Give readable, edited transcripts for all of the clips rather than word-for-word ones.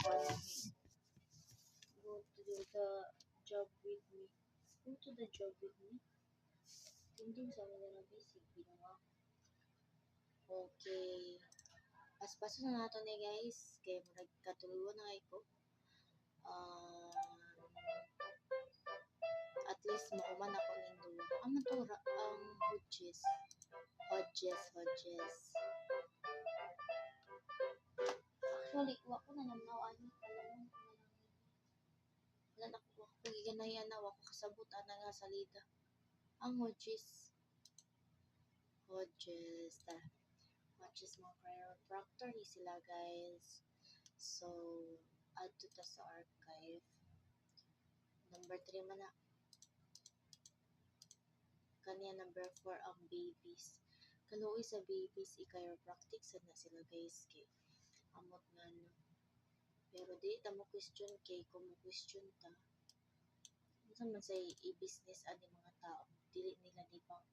Go to the job with me. Go to the job with me. Tinding sa mga na basic. Ginawa. Okay. Paspaso na nato ni guys. Kaya magkatuluan na ko. At least mauman ako ng dulo. Ang matura ang Hodges. Actually, wako na namnaw ani pala wala na ko giganayan na wako kasabot ana nga salida. Ang Hodges mga chiropractor ni sila guys. So add to ta sa archive. Number 3 man na. Kanya number 4 ang babies. Kaluoy sa babies i-chiropractic sad na sila guys kay amot nga no. Pero di ta mo question kay kung mo question ta. Unsa man say i-business ani mga tao dili nila di pang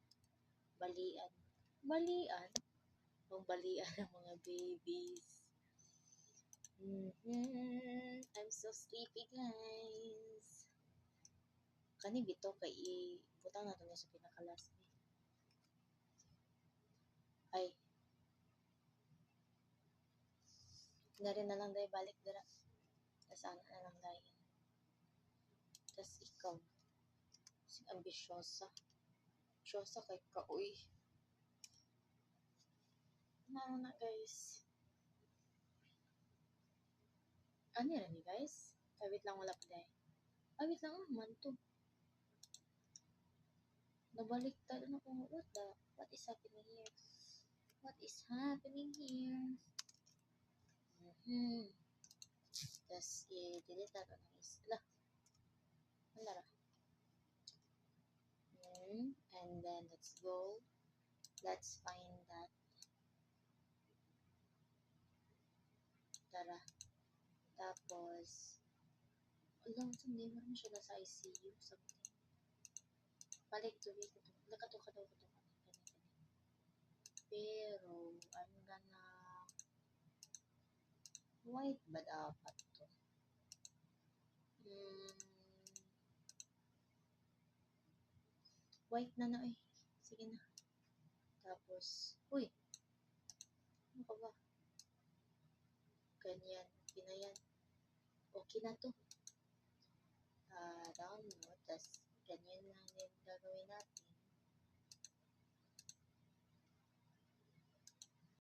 balian ang mga babies. I'm so sleepy guys. Kani bito kay ibutang nato niya sa pinakalas ni. Ay. Dari na lang dai balik dira. Tas ana na lang dai. Tas ikaw. Sing ambisyosa. Ambisyosa kay ka uy. Na guys. Ano yan ni guys? Wait lang wala pa dai. Wait lang man to. Nabaliktad na ko. What is happening here? What is happening here? Tas i-delete nato ng isla. Wala ra. And then let's go. Let's find that. Tara. Tapos, alam sa hindi mo siya nasa ICU something. Balik to be. Nakato. Pero, I'm gonna white ba dapat to? White na eh. Sige na. Tapos, uy! Ano ka ba? Ganyan. Pinayan. Okay na to. Download. Tapos, ganyan lang din gagawin.